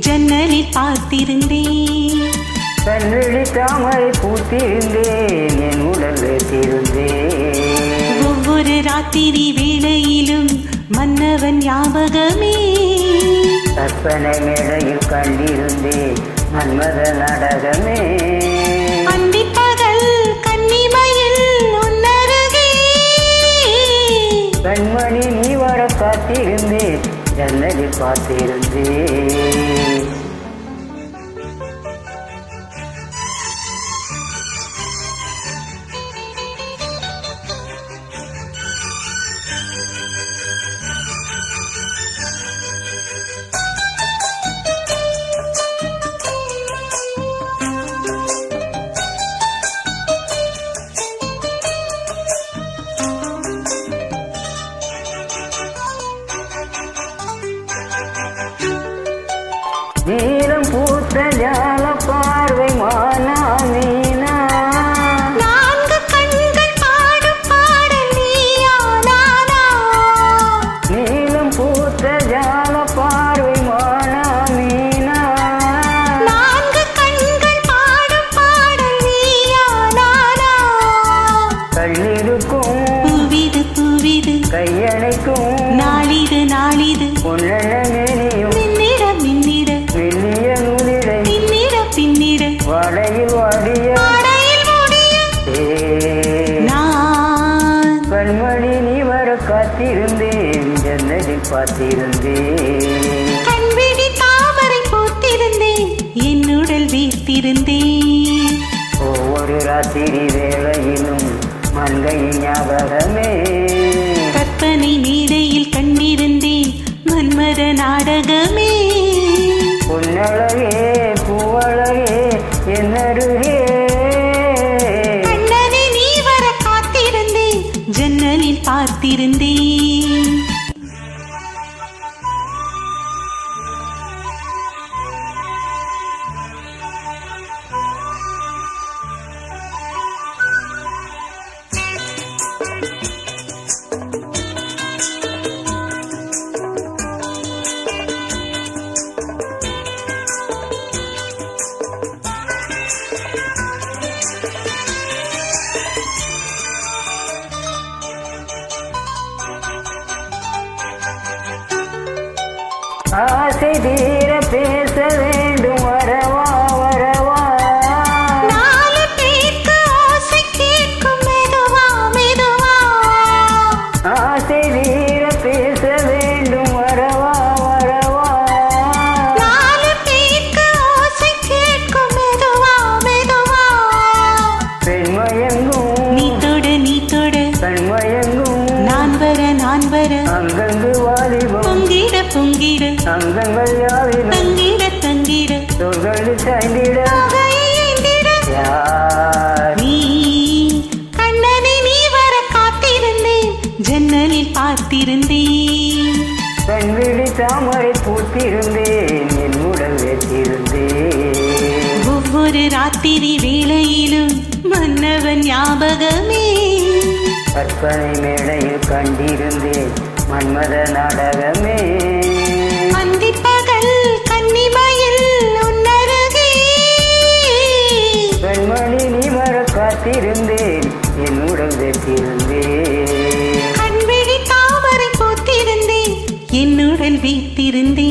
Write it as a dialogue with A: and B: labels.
A: ஜன்னலில் பார்த்திருந்தேன்.
B: கண்விழி தாமரை பூத்திருந்தேன், என் உடல் வைத்திருந்தேன்.
A: ஒவ்வொரு ராத்திரி வேளையிலும் மன்னவன் ஞாபகமே.
B: கற்பனை மேடையில் கண்டிருந்தேன் மன்மத நாடகமே.
A: அந்திப்பகல் கன்னிமையில் உன்னருகே.
B: கண்மணி நீ வர காத்திருந்தேன், ஜன்னலில் பார்த்திருந்தேன். நீலம் பூத்த ஜால பார்வை மானா மீனா.
A: நான்கு கண்கள் பாடும் பாடல் நீயா நானா.
B: நீலம் பூத்த ஜால பார்வை மானா மீனா.
A: நான்கு கண்கள் பாடும் பாடல் நீயா நானா.
B: கள்ளிருக்கும்
A: பூவிது பூவிது
B: கையணைக்கும்
A: நாளிது நாளிது.
B: பொன்னெண்ணியும்
A: மின்னிட மின்னிட
B: மெல்லிய நூலிடை
A: பின்னிட பின்னிட
B: வாடையில் வாடிய
A: ஆடையில் மூடிய நான்.
B: கண்மணி நீ வர காத்திருந்தேன், ஜன்னலில் பார்த்திருந்தேன்.
A: கண்விழி தாமரை பூத்திருந்தேன், என் உடல் வீர்த்திருந்தேன்.
B: ஒவ்வொரு ராத்திரி வேளையிலும் மங்கையின் ஞாபகமே.
A: கற்பனை மேடையில் கண்டிருந்தேன் மன்மத நாடகமே.
B: பொன்னழகே பூவழகே என்னருகே.
A: கண்ணனை நீ வர காத்திருந்தேன், ஜன்னலில் பார்த்திருந்தேன்.
B: ஆசை தீர பேச வேண்டும் வரவா வரவா.
A: நாலு பேருக்கு ஆசை கேட்கும் மெதுவா மெதுவா.
B: ஆசை தீர பேச வேண்டும் வரவா வரவா.
A: நாலு பேருக்கு ஆசை கேட்கும் மெதுவா மெதுவா.
B: பெண்மயங்கும்
A: நீ தொடு நீ தொடு
B: கண்மயங்கும்
A: நான் வர நான் வர.
B: அங்கங்கு வாலிபம்
A: பொங்கிட பொங்கிட
B: அங்கங்கள் யாவிலும்
A: தங்கிட தங்கிட
B: சொற்களில் சாய்ந்திட.
A: ஆகையேந்திட.
B: யார்
A: நீ கண்ணனை நீ வர காத்திருந்தேன், ஜன்னலில் பார்த்திருந்தேன்.
B: கண்விழி தாமரை பூத்திருந்தேன், என் உடல் வைத்திருந்தேன்.
A: ஒவ்வொரு ராத்திரி வேளையிலும் மன்னவன் ஞாபகமே.
B: கற்பனை மேடையில் கண்டிருந்தேன் மன்மத நாடகமே.
A: அந்திப்பகல் கன்னிமையில் உன்னருகே.
B: கண்மணி நீ வர காத்திருந்தேன், என் உடல் வைத்திருந்தேன்.
A: கண்விழி தாமரை பூத்திருந்தேன், என் உடல் வீத்திருந்தேன்.